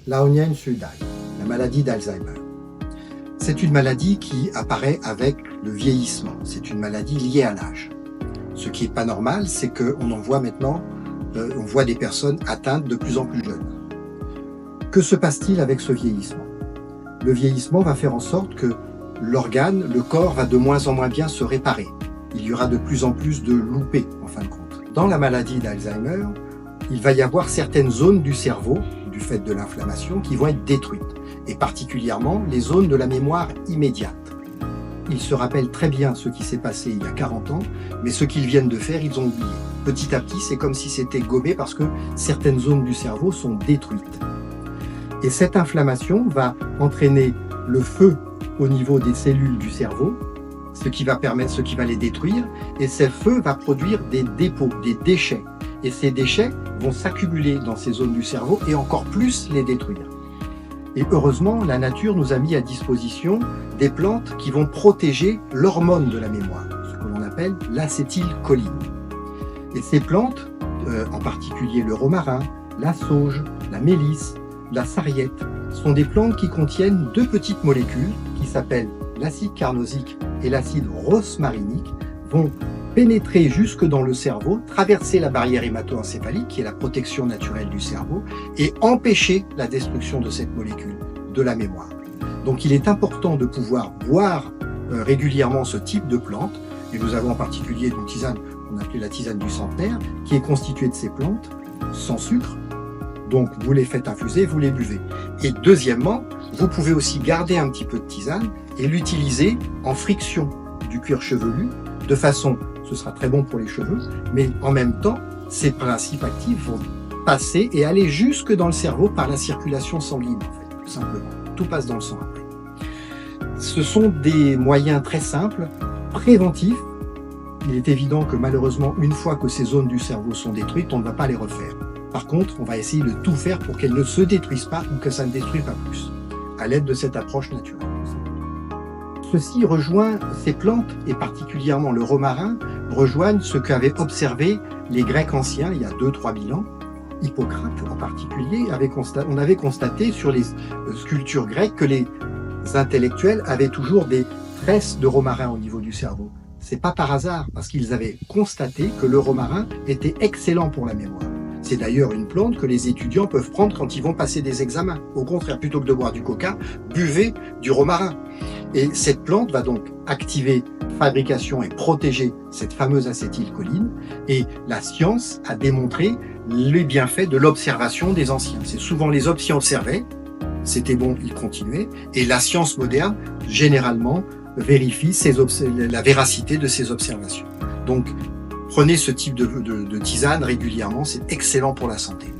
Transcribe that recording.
Laonia-Sudai, la maladie d'Alzheimer. C'est une maladie qui apparaît avec le vieillissement. C'est une maladie liée à l'âge. Ce qui n'est pas normal, c'est qu'on en voit maintenant, on voit des personnes atteintes de plus en plus jeunes. Que se passe-t-il avec ce vieillissement? Le vieillissement va faire en sorte que l'organe, le corps, va de moins en moins bien se réparer. Il y aura de plus en plus de loupés, en fin de compte. Dans la maladie d'Alzheimer, il va y avoir certaines zones du cerveau, du fait de l'inflammation, qui vont être détruites, et particulièrement les zones de la mémoire immédiate. Ils se rappellent très bien ce qui s'est passé il y a 40 ans, mais ce qu'ils viennent de faire, ils ont oublié. Petit à petit, c'est comme si c'était gommé parce que certaines zones du cerveau sont détruites. Et cette inflammation va entraîner le feu au niveau des cellules du cerveau, ce qui va les détruire, et ce feu va produire des dépôts, des déchets. Et ces déchets vont s'accumuler dans ces zones du cerveau et encore plus les détruire. Et heureusement, la nature nous a mis à disposition des plantes qui vont protéger l'hormone de la mémoire, ce que l'on appelle l'acétylcholine. Et ces plantes, en particulier le romarin, la sauge, la mélisse, la sarriette, sont des plantes qui contiennent deux petites molécules qui s'appellent l'acide carnosique et l'acide rosmarinique, vont pénétrer jusque dans le cerveau, traverser la barrière hémato-encéphalique, qui est la protection naturelle du cerveau, et empêcher la destruction de cette molécule, de la mémoire. Donc il est important de pouvoir boire régulièrement ce type de plante, et nous avons en particulier une tisane qu'on appelle la tisane du centenaire, qui est constituée de ces plantes, sans sucre. Donc vous les faites infuser, vous les buvez. Et deuxièmement, vous pouvez aussi garder un petit peu de tisane et l'utiliser en friction du cuir chevelu, de façon, ce sera très bon pour les cheveux, mais en même temps, ces principes actifs vont passer et aller jusque dans le cerveau par la circulation sanguine, en fait, tout simplement. Tout passe dans le sang après. Ce sont des moyens très simples, préventifs. Il est évident que malheureusement, une fois que ces zones du cerveau sont détruites, on ne va pas les refaire. Par contre, on va essayer de tout faire pour qu'elles ne se détruisent pas ou que ça ne détruise pas plus, à l'aide de cette approche naturelle. Ceci rejoint ces plantes, et particulièrement le romarin, rejoignent ce qu'avaient observé les Grecs anciens il y a 2-3 000 ans. Hippocrate en particulier, on avait constaté sur les sculptures grecques que les intellectuels avaient toujours des tresses de romarin au niveau du cerveau. C'est pas par hasard, parce qu'ils avaient constaté que le romarin était excellent pour la mémoire. C'est d'ailleurs une plante que les étudiants peuvent prendre quand ils vont passer des examens. Au contraire, plutôt que de boire du coca, buvez du romarin. Et cette plante va donc activer fabrication et protéger cette fameuse acétylcholine. Et la science a démontré les bienfaits de l'observation des anciens. C'est souvent les anciens observaient, c'était bon, ils continuaient. Et la science moderne, généralement, vérifie la véracité de ces observations. Donc, prenez ce type de tisane régulièrement, c'est excellent pour la santé.